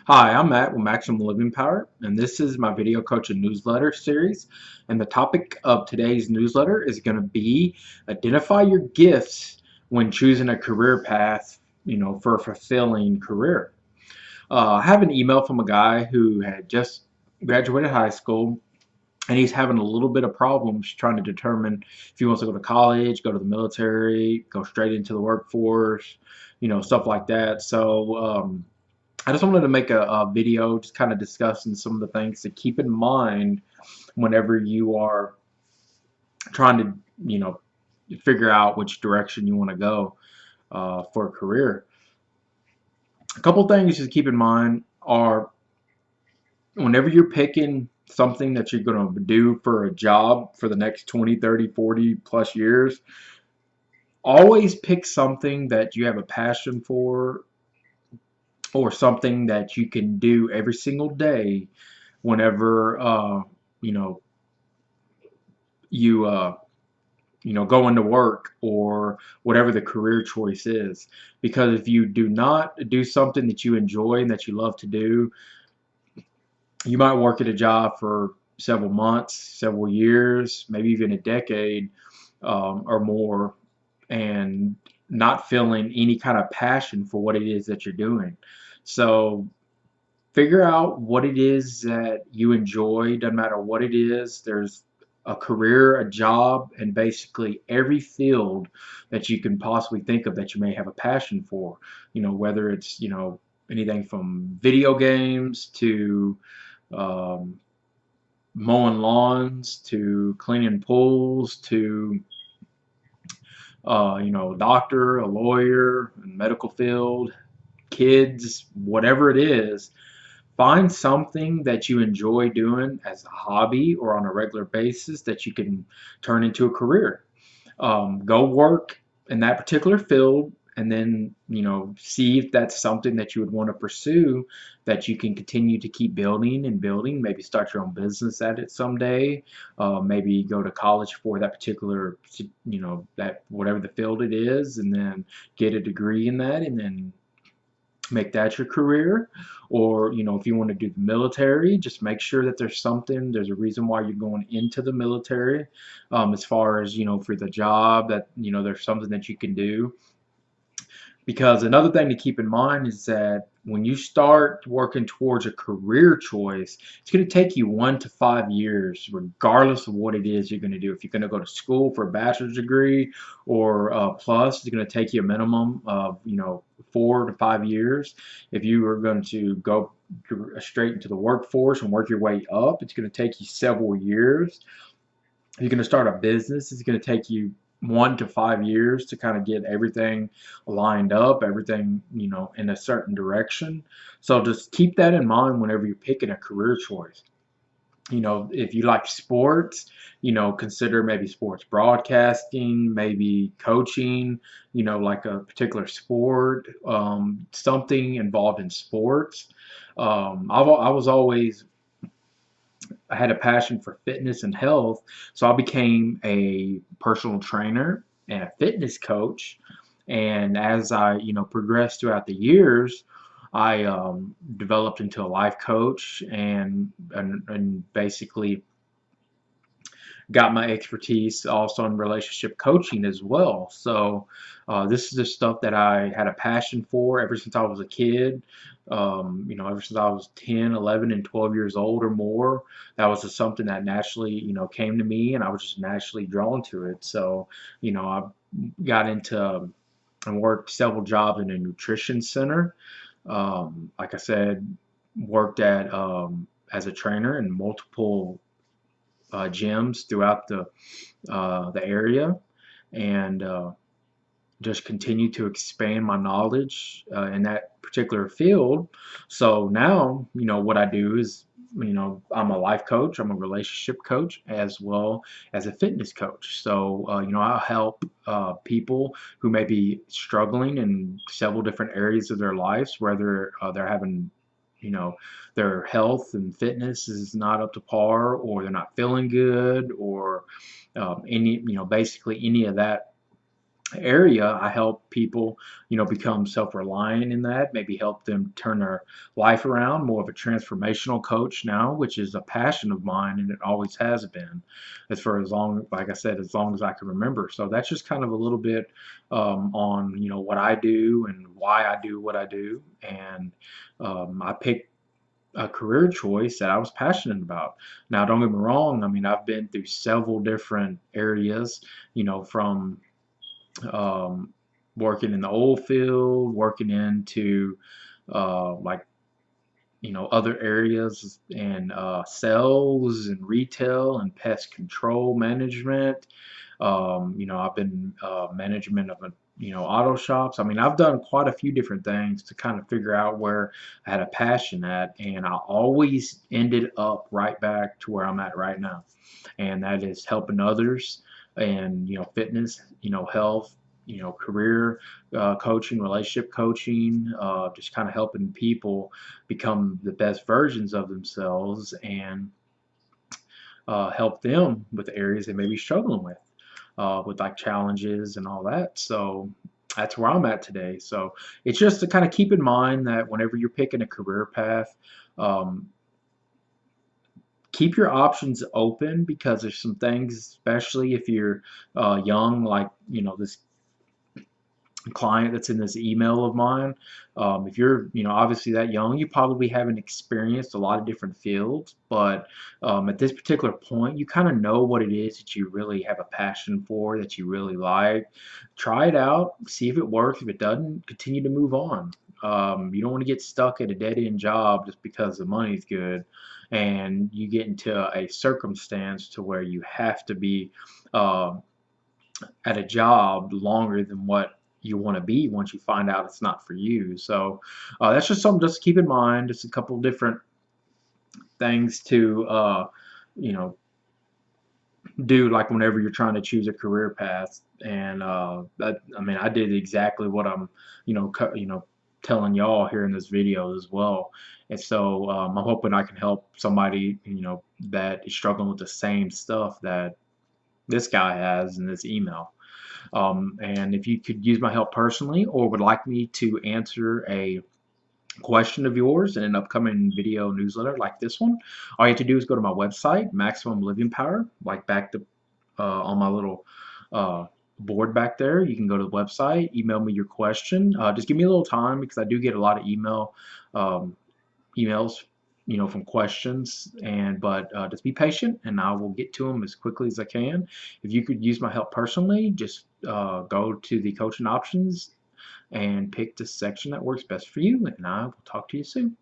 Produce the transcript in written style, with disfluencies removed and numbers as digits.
Hi, I'm Matt with Maximum Living Power, and this is my video coaching newsletter series. And the topic of today's newsletter is going to be identify your gifts when choosing a career path, for a fulfilling career. I have an email from a guy who had just graduated high school, and he's having a little bit of problems trying to determine if he wants to go to college, go to the military, go straight into the workforce, stuff like that. So, I just wanted to make a video just kind of discussing some of the things to keep in mind whenever you are trying to, you know, figure out which direction you want to go for a career. A couple things to keep in mind are whenever you're picking something that you're going to do for a job for the next 20, 30, 40 plus years, always pick something that you have a passion for or something that you can do every single day whenever you know you go into work or whatever the career choice is, because if you do not do something that you enjoy and that you love to do, you might work at a job for several months, several years, maybe even a decade, or more, and not feeling any kind of passion for what it is that you're doing. So figure out what it is that you enjoy. Doesn't matter what it is. There's a career, a job, and basically every field that you can possibly think of that you may have a passion for. Whether it's, anything from video games to um, mowing lawns to cleaning pools to, doctor, a lawyer, medical field, kids, whatever it is. Find something that you enjoy doing as a hobby or on a regular basis that you can turn into a career. Go work in that particular field and then, see if that's something that you would want to pursue, that you can continue to keep building and building. Maybe start your own business at it someday. Maybe go to college for that particular, that whatever the field it is, and then get a degree in that, and then make that your career. Or, if you want to do the military, just make sure that there's a reason why you're going into the military, as far as, for the job, that, there's something that you can do. Because another thing to keep in mind is that when you start working towards a career choice, it's going to take you 1 to 5 years, regardless of what it is you're going to do. If you're going to go to school for a bachelor's degree or plus, it's going to take you a minimum of 4 to 5 years. If you are going to go straight into the workforce and work your way up, it's going to take you several years. If you're going to start a business, it's going to take you 1 to 5 years to kind of get everything lined up, everything, in a certain direction. So just keep that in mind whenever you're picking a career choice. If you like sports, consider maybe sports broadcasting, maybe coaching, like a particular sport, something involved in sports. I was always I had a passion for fitness and health, so I became a personal trainer and a fitness coach. And as I, progressed throughout the years, I developed into a life coach and basically got my expertise also in relationship coaching as well. So this is the stuff that I had a passion for ever since I was a kid. Ever since I was 10, 11, and 12 years old or more, that was just something that naturally, came to me, and I was just naturally drawn to it. So, I got into and worked several jobs in a nutrition center. Like I said, worked at as a trainer in multiple gyms throughout the area, and just continue to expand my knowledge in that particular field. So now, what I do is, I'm a life coach, I'm a relationship coach, as well as a fitness coach. So, I'll help people who may be struggling in several different areas of their lives, whether they're having, you know, their health and fitness is not up to par, or they're not feeling good, or basically any of that area, I help people, become self-reliant in that, maybe help them turn their life around, more of a transformational coach now, which is a passion of mine and it always has been, as for as long, like I said, as long as I can remember. So that's just kind of a little bit on, what I do and why I do what I do. And I picked a career choice that I was passionate about. Now, don't get me wrong, I mean, I've been through several different areas, from um, working in the oil field, working into like other areas and sales and retail and pest control management. I've been management of a auto shops. I mean, I've done quite a few different things to kind of figure out where I had a passion at, and I always ended up right back to where I'm at right now, and that is helping others and fitness, health, career coaching, relationship coaching, just kind of helping people become the best versions of themselves and help them with the areas they may be struggling with like challenges and all that. So that's where I'm at today. So it's just to kind of keep in mind that whenever you're picking a career path, um, keep your options open, because there's some things, especially if you're young, like this client that's in this email of mine. If you're, obviously that young, you probably haven't experienced a lot of different fields, but at this particular point, you kind of know what it is that you really have a passion for, that you really like. Try it out, see if it works. If it doesn't, continue to move on. You don't want to get stuck at a dead-end job just because the money's good, and you get into a circumstance to where you have to be uh, at a job longer than what you want to be once you find out it's not for you. So that's just something just to keep in mind. Just a couple different things to you know do, like whenever you're trying to choose a career path. And I mean, I did exactly what I'm telling y'all here in this video as well. And so I'm hoping I can help somebody that is struggling with the same stuff that this guy has in this email. And if you could use my help personally or would like me to answer a question of yours in an upcoming video newsletter like this one, all you have to do is go to my website, Maximum Living Power, like back to on my little board back there. You can go to the website, email me your question. Just give me a little time, because I do get a lot of um, emails, from questions, and but just be patient, and I will get to them as quickly as I can. If you could use my help personally, just go to the coaching options and pick the section that works best for you, and I will talk to you soon.